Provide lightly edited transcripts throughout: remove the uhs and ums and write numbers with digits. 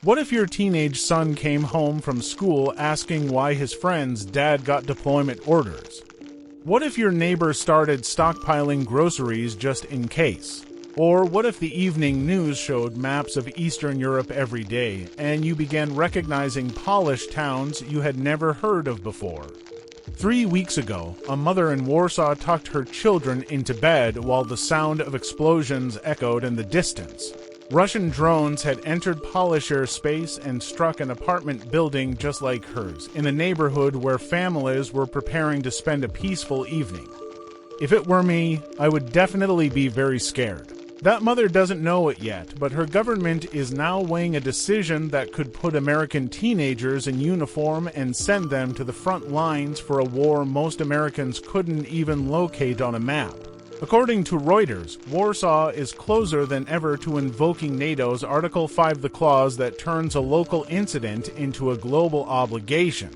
What if your teenage son came home from school asking why his friend's dad got deployment orders? What if your neighbor started stockpiling groceries just in case? Or what if the evening news showed maps of Eastern Europe every day, and you began recognizing polished towns you had never heard of before? 3 weeks ago, a mother in Warsaw tucked her children into bed while the sound of explosions echoed in the distance. Russian drones had entered Polish airspace and struck an apartment building just like hers, in a neighborhood where families were preparing to spend a peaceful evening. If it were me, I would definitely be very scared. That mother doesn't know it yet, but her government is now weighing a decision that could put American teenagers in uniform and send them to the front lines for a war most Americans couldn't even locate on a map. According to Reuters, Warsaw is closer than ever to invoking NATO's Article 5, the clause that turns a local incident into a global obligation.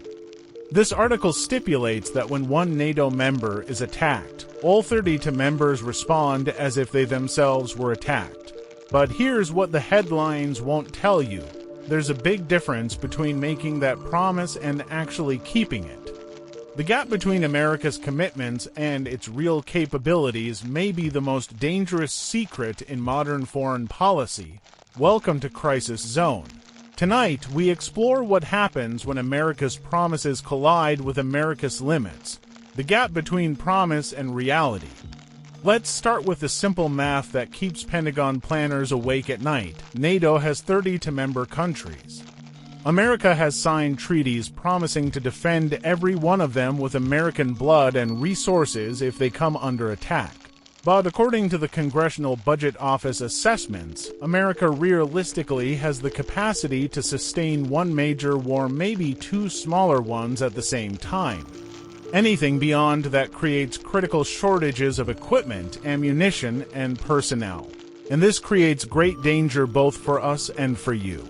This article stipulates that when one NATO member is attacked, all 32 members respond as if they themselves were attacked. But here's what the headlines won't tell you. There's a big difference between making that promise and actually keeping it. The gap between America's commitments and its real capabilities may be the most dangerous secret in modern foreign policy. Welcome to Crisis Zone. Tonight, we explore what happens when America's promises collide with America's limits, the gap between promise and reality. Let's start with the simple math that keeps Pentagon planners awake at night. NATO has 32 member countries. America has signed treaties promising to defend every one of them with American blood and resources if they come under attack. But according to the Congressional Budget Office assessments, America realistically has the capacity to sustain one major war, maybe two smaller ones at the same time. Anything beyond that creates critical shortages of equipment, ammunition, and personnel. And this creates great danger both for us and for you.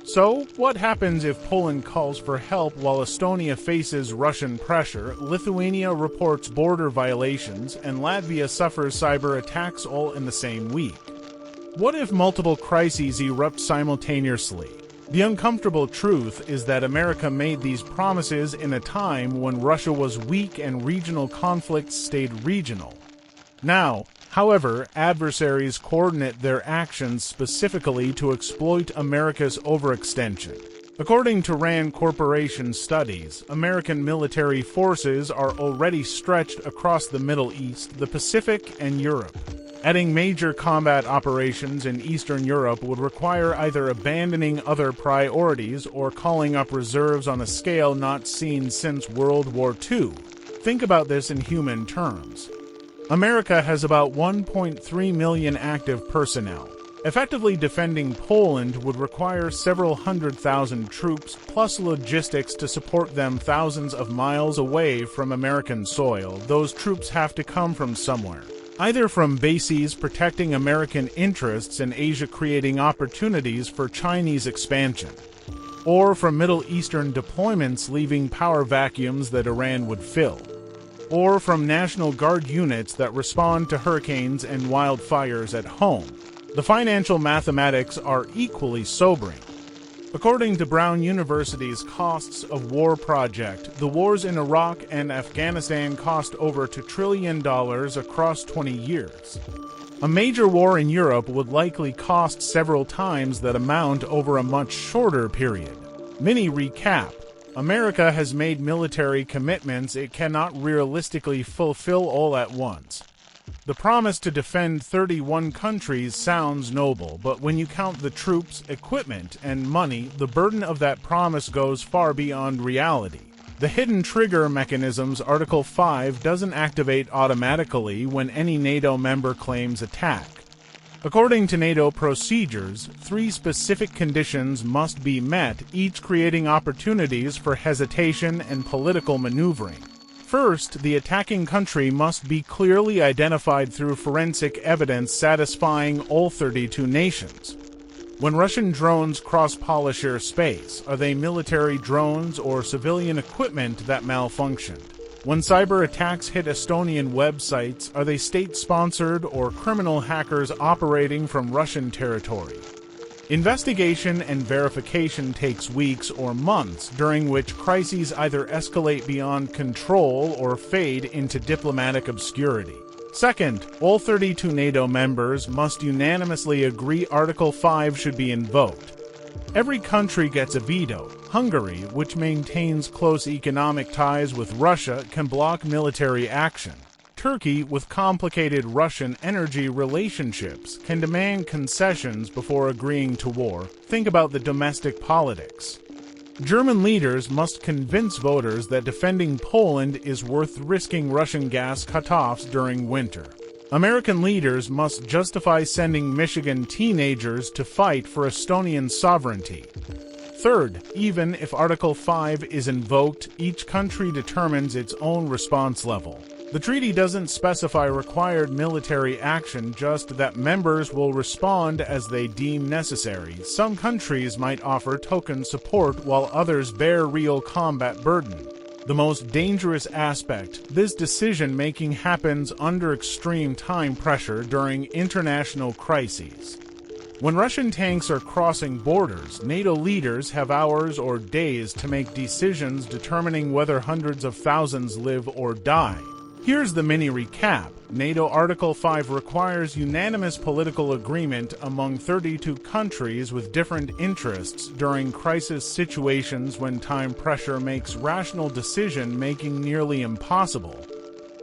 So, what happens if Poland calls for help while Estonia faces Russian pressure, Lithuania reports border violations, and Latvia suffers cyber attacks all in the same week? What if multiple crises erupt simultaneously? The uncomfortable truth is that America made these promises in a time when Russia was weak and regional conflicts stayed regional. Now, however, adversaries coordinate their actions specifically to exploit America's overextension. According to RAND Corporation studies, American military forces are already stretched across the Middle East, the Pacific, and Europe. Adding major combat operations in Eastern Europe would require either abandoning other priorities or calling up reserves on a scale not seen since World War II. Think about this in human terms. America has about 1.3 million active personnel. Effectively defending Poland would require several 100,000 troops, plus logistics to support them thousands of miles away from American soil. Those troops have to come from somewhere. Either from bases protecting American interests in Asia, creating opportunities for Chinese expansion, or from Middle Eastern deployments leaving power vacuums that Iran would fill, or from National Guard units that respond to hurricanes and wildfires at home. The financial mathematics are equally sobering. According to Brown University's Costs of War project, the wars in Iraq and Afghanistan cost over $2 trillion across 20 years. A major war in Europe would likely cost several times that amount over a much shorter period. Mini recap. America has made military commitments it cannot realistically fulfill all at once. The promise to defend 31 countries sounds noble, but when you count the troops, equipment, and money, the burden of that promise goes far beyond reality. The hidden trigger mechanisms Article 5 doesn't activate automatically when any NATO member claims attack. According to NATO procedures, 3 specific conditions must be met, each creating opportunities for hesitation and political maneuvering. First, the attacking country must be clearly identified through forensic evidence satisfying all 32 nations. When Russian drones cross Polish airspace, are they military drones or civilian equipment that malfunctioned? When cyber attacks hit Estonian websites, are they state-sponsored or criminal hackers operating from Russian territory? Investigation and verification takes weeks or months, during which crises either escalate beyond control or fade into diplomatic obscurity. Second, all 32 NATO members must unanimously agree Article 5 should be invoked. Every country gets a veto. Hungary, which maintains close economic ties with Russia, can block military action. Turkey, with complicated Russian energy relationships, can demand concessions before agreeing to war. Think about the domestic politics. German leaders must convince voters that defending Poland is worth risking Russian gas cutoffs during winter. American leaders must justify sending Michigan teenagers to fight for Estonian sovereignty. Third, even if Article 5 is invoked, each country determines its own response level. The treaty doesn't specify required military action, just that members will respond as they deem necessary. Some countries might offer token support while others bear real combat burden. The most dangerous aspect, this decision-making happens under extreme time pressure during international crises. When Russian tanks are crossing borders, NATO leaders have hours or days to make decisions determining whether hundreds of thousands live or die. Here's the mini recap. NATO Article 5 requires unanimous political agreement among 32 countries with different interests during crisis situations when time pressure makes rational decision-making nearly impossible.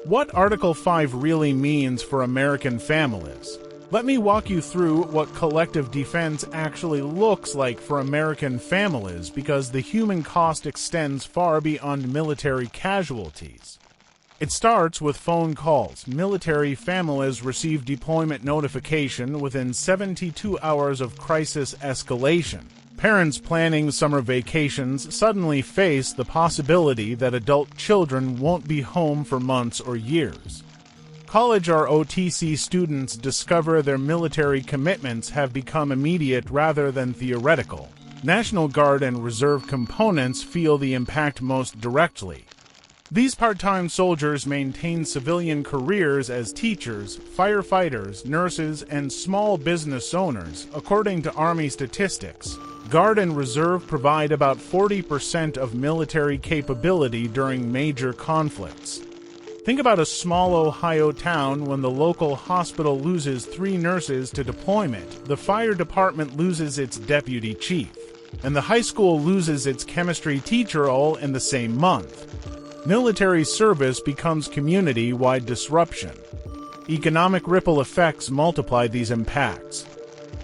What Article 5 really means for American families? Let me walk you through what collective defense actually looks like for American families, because the human cost extends far beyond military casualties. It starts with phone calls. Military families receive deployment notification within 72 hours of crisis escalation. Parents planning summer vacations suddenly face the possibility that adult children won't be home for months or years. College or OTC students discover their military commitments have become immediate rather than theoretical. National Guard and Reserve components feel the impact most directly. These part-time soldiers maintain civilian careers as teachers, firefighters, nurses, and small business owners, according to Army statistics. Guard and Reserve provide about 40% of military capability during major conflicts. Think about a small Ohio town. When the local hospital loses 3 nurses to deployment, the fire department loses its deputy chief, and the high school loses its chemistry teacher all in the same month. Military service becomes community-wide disruption. Economic ripple effects multiply these impacts.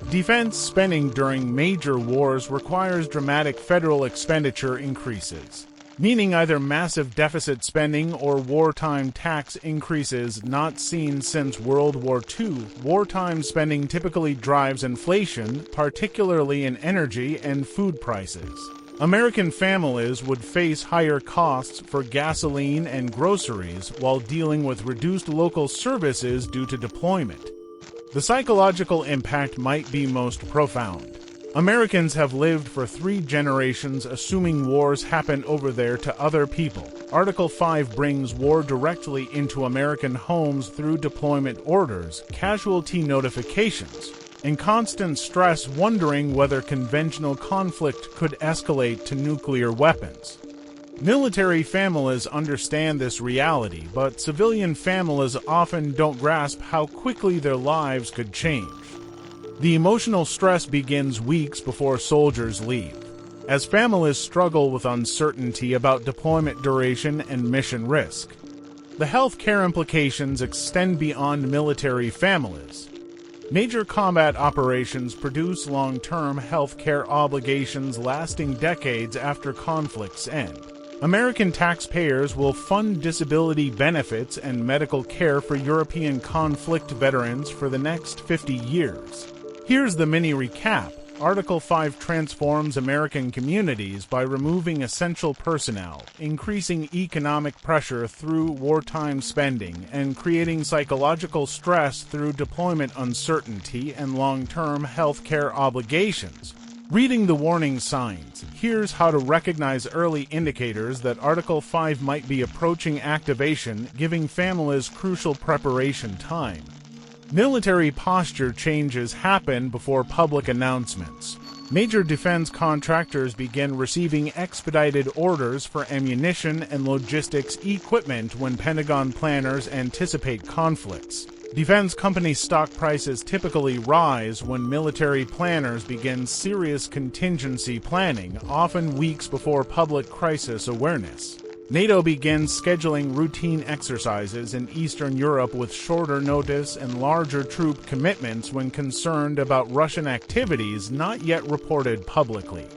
Defense spending during major wars requires dramatic federal expenditure increases, meaning either massive deficit spending or wartime tax increases not seen since World War II. Wartime spending typically drives inflation, particularly in energy and food prices. American families would face higher costs for gasoline and groceries while dealing with reduced local services due to deployment. The psychological impact might be most profound. Americans have lived for 3 generations assuming wars happen over there to other people. Article 5 brings war directly into American homes through deployment orders, casualty notifications, and constant stress wondering whether conventional conflict could escalate to nuclear weapons. Military families understand this reality, but civilian families often don't grasp how quickly their lives could change. The emotional stress begins weeks before soldiers leave, as families struggle with uncertainty about deployment duration and mission risk. The health care implications extend beyond military families. Major combat operations produce long-term health care obligations lasting decades after conflicts end. American taxpayers will fund disability benefits and medical care for European conflict veterans for the next 50 years. Here's the mini recap. Article 5 transforms American communities by removing essential personnel, increasing economic pressure through wartime spending, and creating psychological stress through deployment uncertainty and long-term health care obligations. Reading the warning signs. Here's how to recognize early indicators that Article 5 might be approaching activation, giving families crucial preparation time. Military posture changes happen before public announcements. Major defense contractors begin receiving expedited orders for ammunition and logistics equipment when Pentagon planners anticipate conflicts. Defense company stock prices typically rise when military planners begin serious contingency planning, often weeks before public crisis awareness. NATO begins scheduling routine exercises in Eastern Europe with shorter notice and larger troop commitments when concerned about Russian activities not yet reported publicly.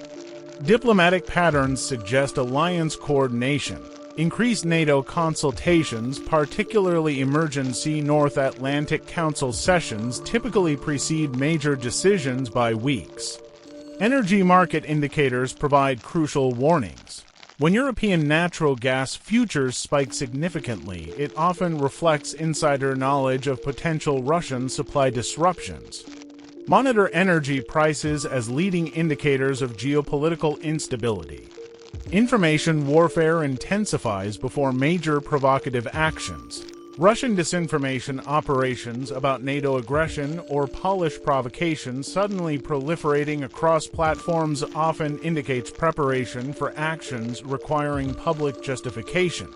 Diplomatic patterns suggest alliance coordination. Increased NATO consultations, particularly emergency North Atlantic Council sessions, typically precede major decisions by weeks. Energy market indicators provide crucial warnings. When European natural gas futures spike significantly, it often reflects insider knowledge of potential Russian supply disruptions. Monitor energy prices as leading indicators of geopolitical instability. Information warfare intensifies before major provocative actions. Russian disinformation operations about NATO aggression or Polish provocation suddenly proliferating across platforms often indicates preparation for actions requiring public justification.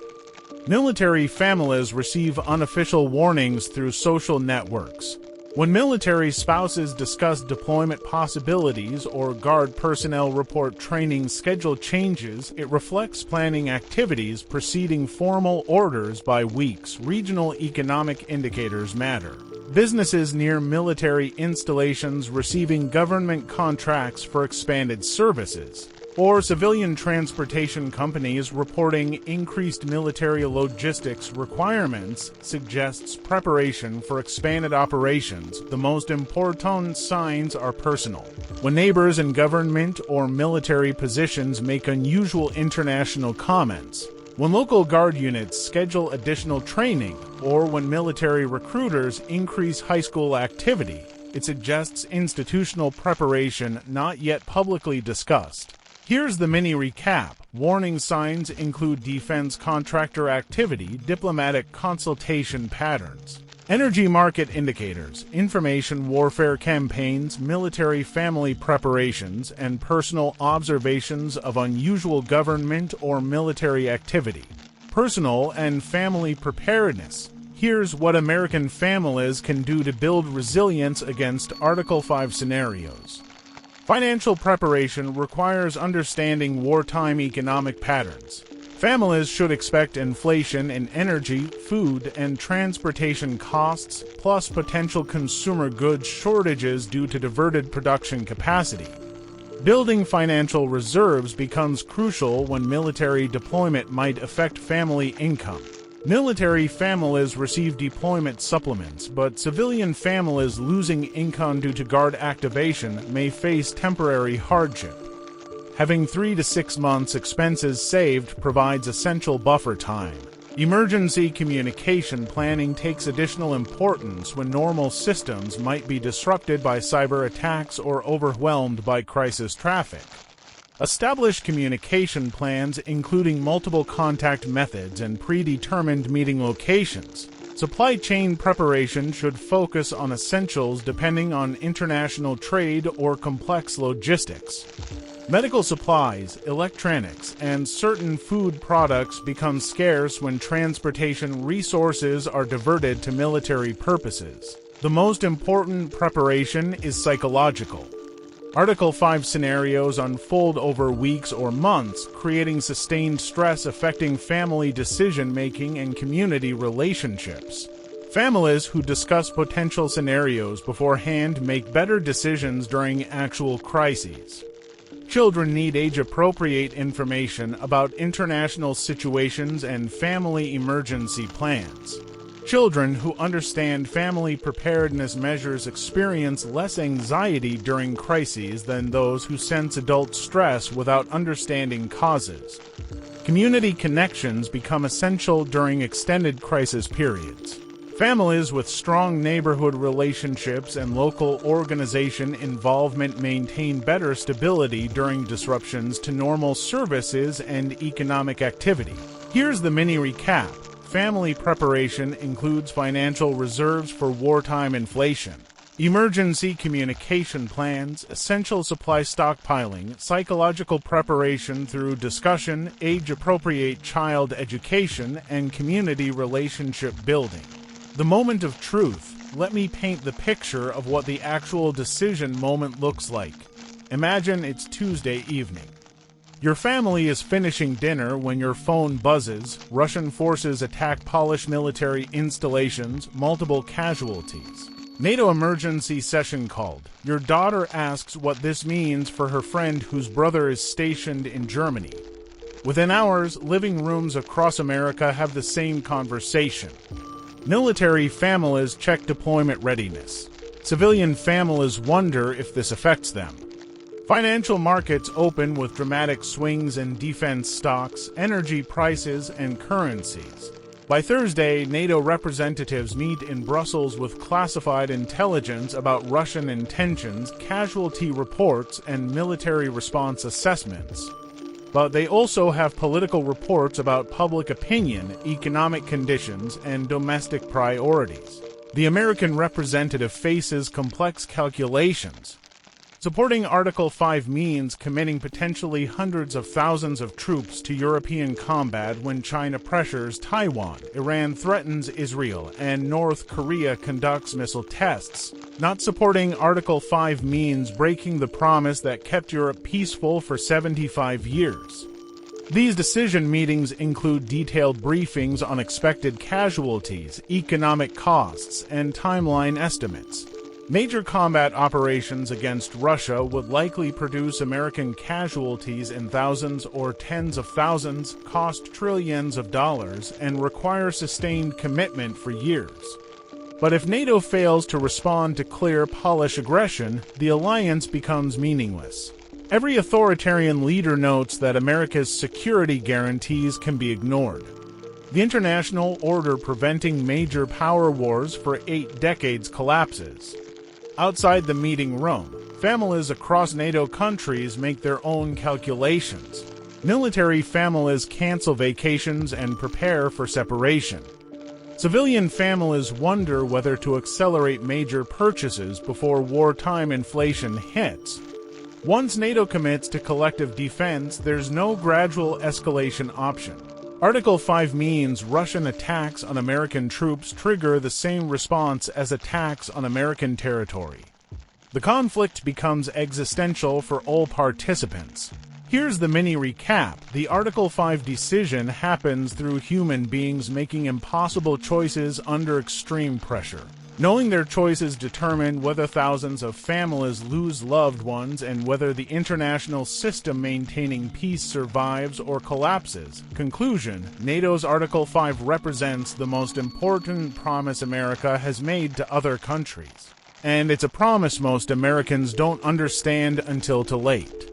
Military families receive unofficial warnings through social networks. When military spouses discuss deployment possibilities or Guard personnel report training schedule changes, it reflects planning activities preceding formal orders by weeks. Regional economic indicators matter. Businesses near military installations receiving government contracts for expanded services, or civilian transportation companies reporting increased military logistics requirements suggests preparation for expanded operations. The most important signs are personal. When neighbors in government or military positions make unusual international comments, when local Guard units schedule additional training, or when military recruiters increase high school activity, it suggests institutional preparation not yet publicly discussed. Here's the mini recap. Warning signs include defense contractor activity, diplomatic consultation patterns, energy market indicators, information warfare campaigns, military family preparations, and personal observations of unusual government or military activity. Personal and family preparedness. Here's what American families can do to build resilience against Article 5 scenarios. Financial preparation requires understanding wartime economic patterns. Families should expect inflation in energy, food, and transportation costs, plus potential consumer goods shortages due to diverted production capacity. Building financial reserves becomes crucial when military deployment might affect family income. Military families receive deployment supplements, but civilian families losing income due to Guard activation may face temporary hardship. Having 3 to 6 months expenses saved provides essential buffer time. Emergency communication planning takes additional importance when normal systems might be disrupted by cyber attacks or overwhelmed by crisis traffic. Establish communication plans including multiple contact methods and predetermined meeting locations. Supply chain preparation should focus on essentials depending on international trade or complex logistics. Medical supplies, electronics, and certain food products become scarce when transportation resources are diverted to military purposes. The most important preparation is psychological. Article 5 scenarios unfold over weeks or months, creating sustained stress affecting family decision-making and community relationships. Families who discuss potential scenarios beforehand make better decisions during actual crises. Children need age-appropriate information about international situations and family emergency plans. Children who understand family preparedness measures experience less anxiety during crises than those who sense adult stress without understanding causes. Community connections become essential during extended crisis periods. Families with strong neighborhood relationships and local organization involvement maintain better stability during disruptions to normal services and economic activity. Here's the mini recap. family preparation includes financial reserves for wartime inflation, emergency communication plans, essential supply stockpiling, psychological preparation through discussion, age-appropriate child education, and community relationship building. The moment of truth. Let me paint the picture of what the actual decision moment looks like. Imagine it's Tuesday evening. Your family is finishing dinner when your phone buzzes. Russian forces attack Polish military installations, multiple casualties. NATO emergency session called. Your daughter asks what this means for her friend whose brother is stationed in Germany. Within hours, living rooms across America have the same conversation. Military families check deployment readiness. Civilian families wonder if this affects them. Financial markets open with dramatic swings in defense stocks, energy prices, and currencies. By Thursday, NATO representatives meet in Brussels with classified intelligence about Russian intentions, casualty reports, and military response assessments. But they also have political reports about public opinion, economic conditions, and domestic priorities. The American representative faces complex calculations. Supporting Article 5 means committing potentially hundreds of thousands of troops to European combat when China pressures Taiwan, Iran threatens Israel, and North Korea conducts missile tests. Not supporting Article 5 means breaking the promise that kept Europe peaceful for 75 years. These decision meetings include detailed briefings on expected casualties, economic costs, and timeline estimates. Major combat operations against Russia would likely produce American casualties in thousands or tens of thousands, cost trillions of dollars, and require sustained commitment for years. But if NATO fails to respond to clear Polish aggression, the alliance becomes meaningless. Every authoritarian leader notes that America's security guarantees can be ignored. The international order preventing major power wars for 8 decades collapses. Outside the meeting room, families across NATO countries make their own calculations. Military families cancel vacations and prepare for separation. Civilian families wonder whether to accelerate major purchases before wartime inflation hits. Once NATO commits to collective defense, there's no gradual escalation option. Article 5 means Russian attacks on American troops trigger the same response as attacks on American territory. The conflict becomes existential for all participants. Here's the mini recap. The Article 5 decision happens through human beings making impossible choices under extreme pressure. Knowing their choices determine whether thousands of families lose loved ones and whether the international system maintaining peace survives or collapses. Conclusion: NATO's Article 5 represents the most important promise America has made to other countries. And it's a promise most Americans don't understand until too late.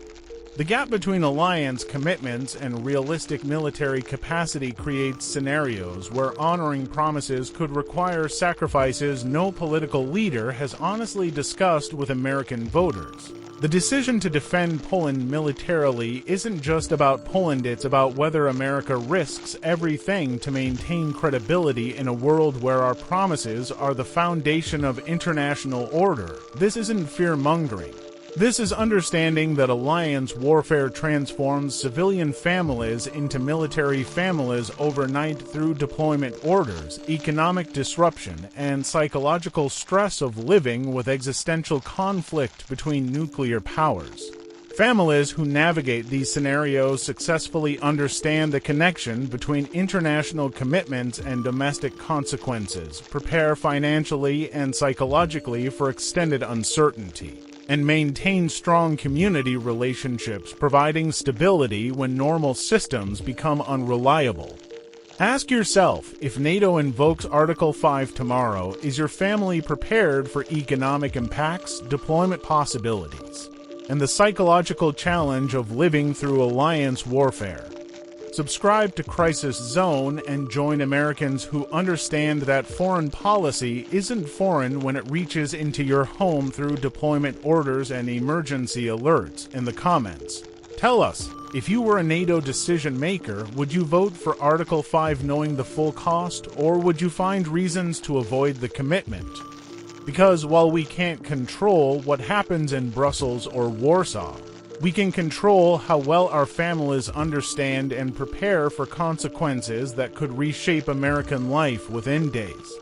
The gap between alliance commitments and realistic military capacity creates scenarios where honoring promises could require sacrifices no political leader has honestly discussed with American voters. The decision to defend Poland militarily isn't just about Poland, it's about whether America risks everything to maintain credibility in a world where our promises are the foundation of international order. This isn't fear-mongering. This is understanding that alliance warfare transforms civilian families into military families overnight through deployment orders, economic disruption, and psychological stress of living with existential conflict between nuclear powers. Families who navigate these scenarios successfully understand the connection between international commitments and domestic consequences, prepare financially and psychologically for extended uncertainty, and maintain strong community relationships, providing stability when normal systems become unreliable. Ask yourself, if NATO invokes Article 5 tomorrow, is your family prepared for economic impacts, deployment possibilities, and the psychological challenge of living through alliance warfare? Subscribe to Crisis Zone and join Americans who understand that foreign policy isn't foreign when it reaches into your home through deployment orders and emergency alerts. In the comments, tell us, If you were a NATO decision maker, would you vote for Article 5 knowing the full cost, or would you find reasons to avoid the commitment? Because while we can't control what happens in Brussels or Warsaw, we can control how well our families understand and prepare for consequences that could reshape American life within days.